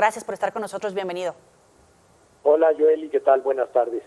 Gracias por estar con nosotros, bienvenido. Hola Joely, ¿qué tal? Buenas tardes.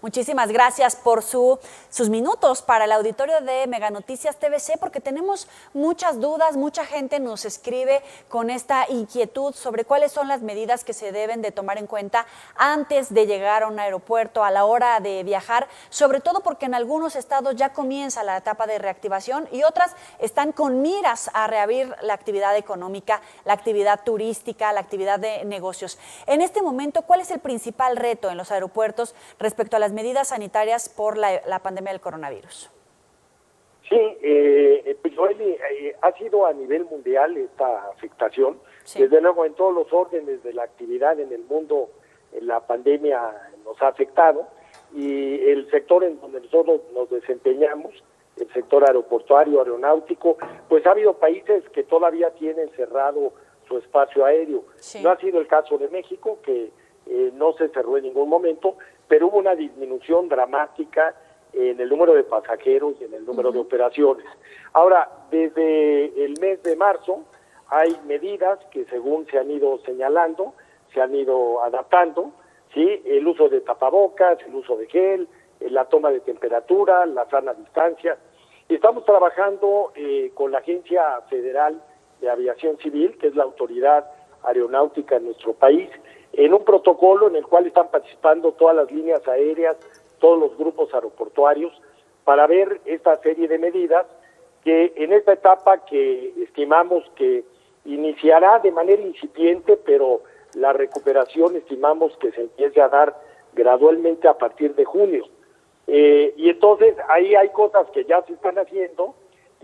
Muchísimas gracias por sus minutos para el auditorio de Mega Noticias TVC, porque tenemos muchas dudas, mucha gente nos escribe con esta inquietud sobre cuáles son las medidas que se deben de tomar en cuenta antes de llegar a un aeropuerto, a la hora de viajar, sobre todo porque en algunos estados ya comienza la etapa de reactivación y otras están con miras a reabrir la actividad económica, la actividad turística, la actividad de negocios. En este momento, ¿cuál es el principal reto en los aeropuertos respecto a las medidas sanitarias por la pandemia del coronavirus? Sí, pues Joely, ha sido a nivel mundial esta afectación. Sí. Desde luego en todos los órdenes de la actividad en el mundo, la pandemia nos ha afectado, y el sector en donde nosotros nos desempeñamos, el sector aeroportuario, aeronáutico, pues ha habido países que todavía tienen cerrado su espacio aéreo. Sí. No ha sido el caso de México, que no se cerró en ningún momento, pero hubo una disminución dramática en el número de pasajeros y en el número de operaciones. Ahora, desde el mes de marzo hay medidas que, según se han ido señalando, se han ido adaptando, ¿sí? El uso de tapabocas, el uso de gel, la toma de temperatura, la sana distancia. Y estamos trabajando con la Agencia Federal de Aviación Civil, que es la autoridad aeronáutica en nuestro país, en un protocolo en el cual están participando todas las líneas aéreas, todos los grupos aeroportuarios, para ver esta serie de medidas que en esta etapa que estimamos que iniciará de manera incipiente, pero la recuperación estimamos que se empiece a dar gradualmente a partir de junio. Y entonces ahí hay cosas que ya se están haciendo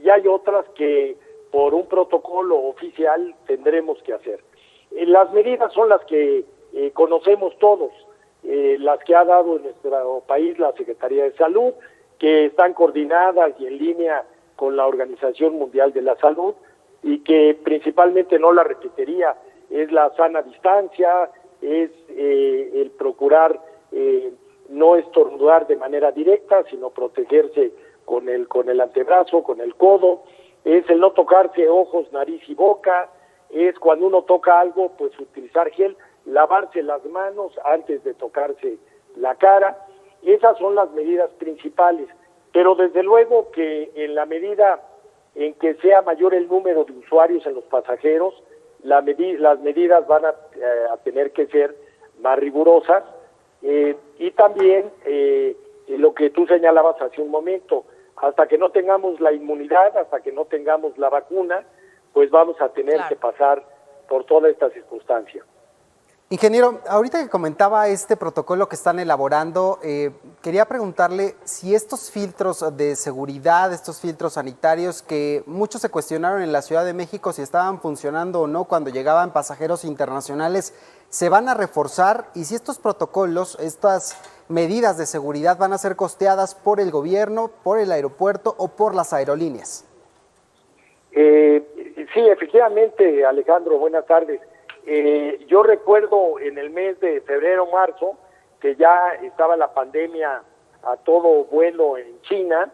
y hay otras que por un protocolo oficial tendremos que hacer. Las medidas son las que conocemos todos, las que ha dado en nuestro país la Secretaría de Salud, que están coordinadas y en línea con la Organización Mundial de la Salud, y que principalmente, no la repetiría, es la sana distancia, es el procurar no estornudar de manera directa, sino protegerse con el antebrazo, con el codo, es el no tocarse ojos, nariz y boca, es cuando uno toca algo, pues utilizar gel, lavarse las manos antes de tocarse la cara. Esas son las medidas principales, pero desde luego que en la medida en que sea mayor el número de usuarios en los pasajeros, las medidas van a tener que ser más rigurosas, y también lo que tú señalabas hace un momento, hasta que no tengamos la inmunidad, hasta que no tengamos la vacuna, pues vamos a tener que pasar por toda esta circunstancia. Ingeniero, ahorita que comentaba este protocolo que están elaborando, quería preguntarle si estos filtros de seguridad, estos filtros sanitarios que muchos se cuestionaron en la Ciudad de México si estaban funcionando o no cuando llegaban pasajeros internacionales, se van a reforzar, y si estos protocolos, estas medidas de seguridad van a ser costeadas por el gobierno, por el aeropuerto o por las aerolíneas. Sí, efectivamente, Alejandro, buenas tardes. Yo recuerdo en el mes de febrero, marzo, que ya estaba la pandemia a todo vuelo en China,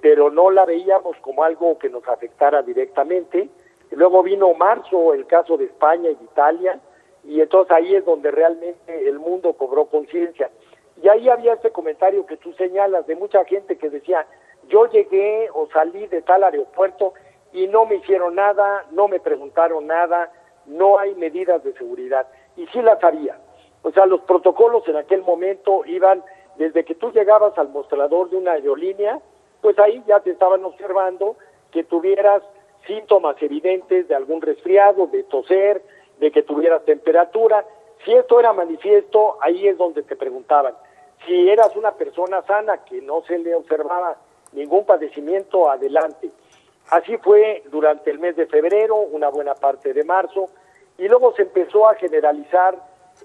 pero no la veíamos como algo que nos afectara directamente. Luego vino marzo, el caso de España y de Italia, y entonces ahí es donde realmente el mundo cobró conciencia. Y ahí había este comentario que tú señalas de mucha gente que decía, yo llegué o salí de tal aeropuerto y no me hicieron nada, no me preguntaron nada, no hay medidas de seguridad. Y sí las había. O sea, los protocolos en aquel momento iban desde que tú llegabas al mostrador de una aerolínea, pues ahí ya te estaban observando que tuvieras síntomas evidentes de algún resfriado, de toser, de que tuvieras temperatura. Si esto era manifiesto, ahí es donde te preguntaban. Si eras una persona sana, que no se le observaba ningún padecimiento, adelante. Así fue durante el mes de febrero, una buena parte de marzo, y luego se empezó a generalizar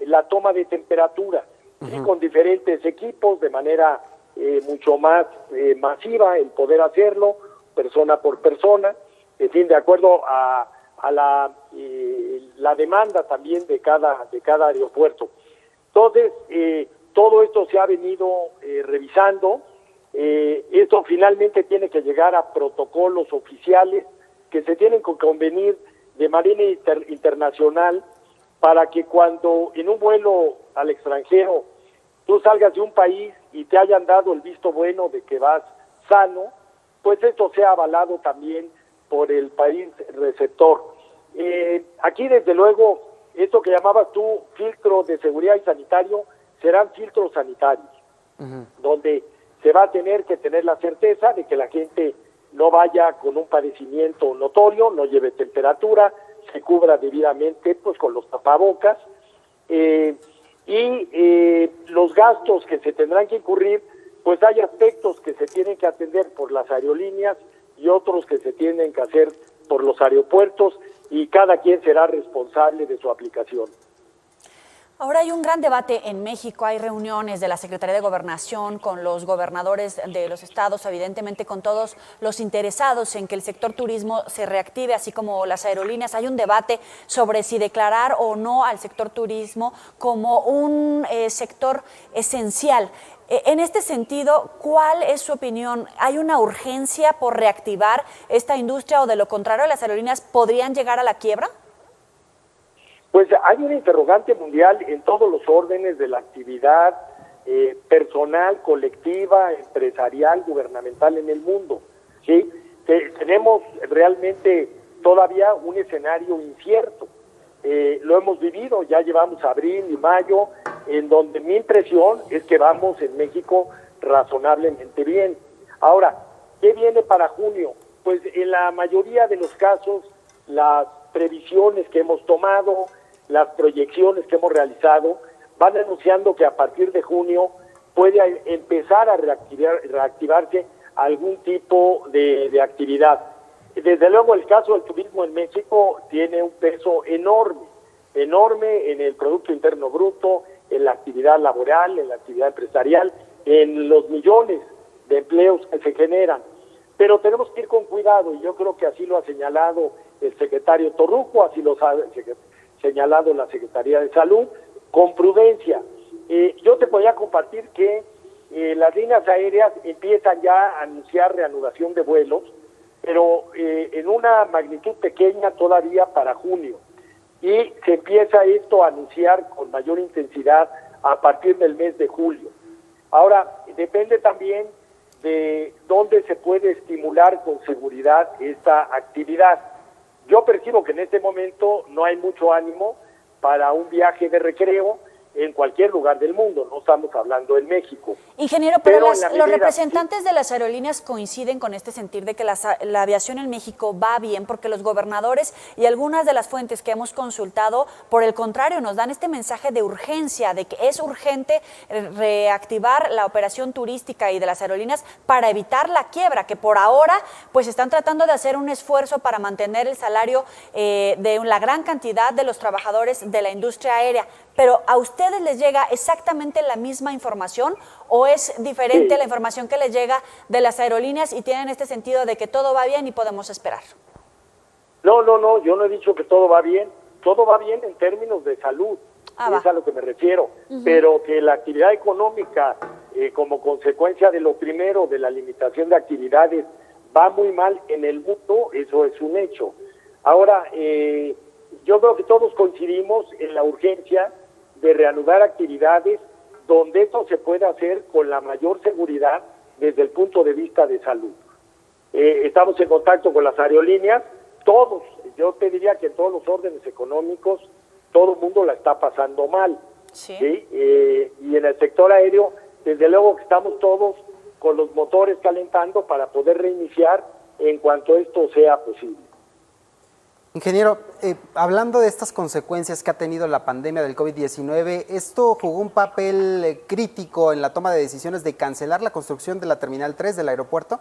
la toma de temperatura, y con diferentes equipos, de manera mucho más masiva, el poder hacerlo, persona por persona, en fin, de acuerdo a la demanda también de cada aeropuerto. Entonces, todo esto se ha venido revisando. Esto finalmente tiene que llegar a protocolos oficiales que se tienen que convenir de manera internacional para que cuando en un vuelo al extranjero tú salgas de un país y te hayan dado el visto bueno de que vas sano, pues esto sea avalado también por el país receptor. Aquí desde luego, esto que llamabas tú filtro de seguridad y sanitario, serán filtros sanitarios, donde se va a tener que tener la certeza de que la gente no vaya con un padecimiento notorio, no lleve temperatura, se cubra debidamente pues con los tapabocas, y los gastos que se tendrán que incurrir, pues hay aspectos que se tienen que atender por las aerolíneas y otros que se tienen que hacer por los aeropuertos, y cada quien será responsable de su aplicación. Ahora hay un gran debate en México, hay reuniones de la Secretaría de Gobernación con los gobernadores de los estados, evidentemente con todos los interesados en que el sector turismo se reactive, así como las aerolíneas. Hay un debate sobre si declarar o no al sector turismo como un sector esencial. En este sentido, ¿cuál es su opinión? ¿Hay una urgencia por reactivar esta industria o de lo contrario las aerolíneas podrían llegar a la quiebra? Pues hay una interrogante mundial en todos los órdenes de la actividad personal, colectiva, empresarial, gubernamental en el mundo, ¿sí? Tenemos realmente todavía un escenario incierto. Lo hemos vivido, ya llevamos abril y mayo, en donde mi impresión es que vamos en México razonablemente bien. Ahora, ¿qué viene para junio? Pues en la mayoría de los casos, las previsiones que hemos tomado, las proyecciones que hemos realizado, van anunciando que a partir de junio puede empezar a reactivarse algún tipo de actividad. Desde luego el caso del turismo en México tiene un peso enorme en el Producto Interno Bruto, en la actividad laboral, en la actividad empresarial, en los millones de empleos que se generan. Pero tenemos que ir con cuidado, y yo creo que así lo ha señalado el secretario Torruco, así lo ha señalado la Secretaría de Salud, con prudencia. Yo te podría compartir que las líneas aéreas empiezan ya a anunciar reanudación de vuelos, pero en una magnitud pequeña todavía para junio. Y se empieza esto a anunciar con mayor intensidad a partir del mes de julio. Ahora, depende también de dónde se puede estimular con seguridad esta actividad. Yo percibo que en este momento no hay mucho ánimo para un viaje de recreo en cualquier lugar del mundo, no estamos hablando en México. Ingeniero, pero los representantes de las aerolíneas coinciden con este sentir de que la aviación en México va bien, porque los gobernadores y algunas de las fuentes que hemos consultado, por el contrario, nos dan este mensaje de urgencia, de que es urgente reactivar la operación turística y de las aerolíneas para evitar la quiebra, que por ahora pues están tratando de hacer un esfuerzo para mantener el salario de la gran cantidad de los trabajadores de la industria aérea. Pero ¿a ustedes les llega exactamente la misma información o es diferente la información que les llega de las aerolíneas y tienen este sentido de que todo va bien y podemos esperar? No, yo no he dicho que todo va bien en términos de salud, es a lo que me refiero, pero que la actividad económica como consecuencia de lo primero, de la limitación de actividades, va muy mal en el mundo, eso es un hecho. Ahora, yo creo que todos coincidimos en la urgencia de reanudar actividades donde esto se puede hacer con la mayor seguridad desde el punto de vista de salud. Estamos en contacto con las aerolíneas, todos, yo te diría que en todos los órdenes económicos, todo el mundo la está pasando mal. Sí. ¿Sí? Y en el sector aéreo, desde luego que estamos todos con los motores calentando para poder reiniciar en cuanto esto sea posible. Ingeniero, hablando de estas consecuencias que ha tenido la pandemia del COVID-19, ¿esto jugó un papel crítico en la toma de decisiones de cancelar la construcción de la Terminal 3 del aeropuerto?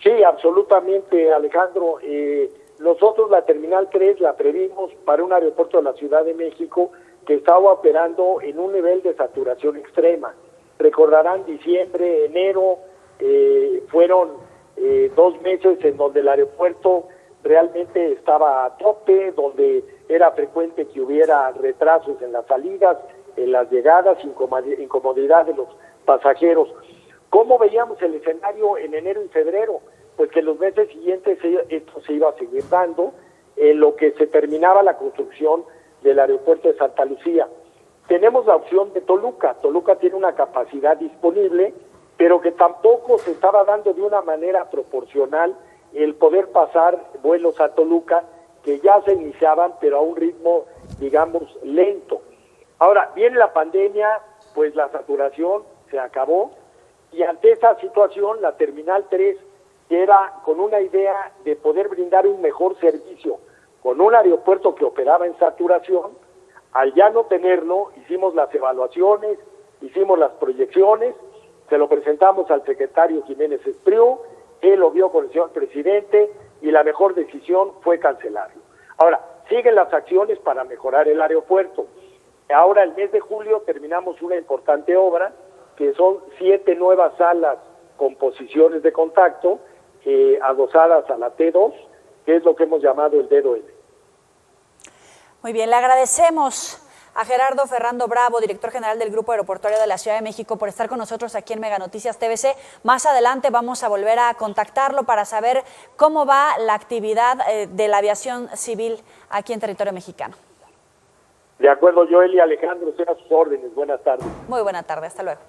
Sí, absolutamente, Alejandro. Nosotros la Terminal 3 la previmos para un aeropuerto de la Ciudad de México que estaba operando en un nivel de saturación extrema. Recordarán, diciembre, enero, fueron 2 meses en donde el aeropuerto realmente estaba a tope, donde era frecuente que hubiera retrasos en las salidas, en las llegadas, incomodidad de los pasajeros. ¿Cómo veíamos el escenario en enero y febrero? Pues que en los meses siguientes esto se iba a seguir dando, en lo que se terminaba la construcción del aeropuerto de Santa Lucía. Tenemos la opción de Toluca. Toluca tiene una capacidad disponible, pero que tampoco se estaba dando de una manera proporcional el poder pasar vuelos a Toluca, que ya se iniciaban, pero a un ritmo, digamos, lento. Ahora, viene la pandemia, pues la saturación se acabó, y ante esa situación, la Terminal 3, que era con una idea de poder brindar un mejor servicio, con un aeropuerto que operaba en saturación, al ya no tenerlo, hicimos las evaluaciones, hicimos las proyecciones, se lo presentamos al secretario Jiménez Espriu, él lo vio con el señor presidente y la mejor decisión fue cancelarlo. Ahora, siguen las acciones para mejorar el aeropuerto. Ahora, el mes de julio, terminamos una importante obra, que son 7 nuevas salas con posiciones de contacto, adosadas a la T2, que es lo que hemos llamado el dedo L. Muy bien, le agradecemos a Gerardo Ferrando Bravo, director general del Grupo Aeroportuario de la Ciudad de México, por estar con nosotros aquí en Mega Noticias TVC. Más adelante vamos a volver a contactarlo para saber cómo va la actividad de la aviación civil aquí en territorio mexicano. De acuerdo, Joel y Alejandro, sean a sus órdenes. Buenas tardes. Muy buena tarde, hasta luego.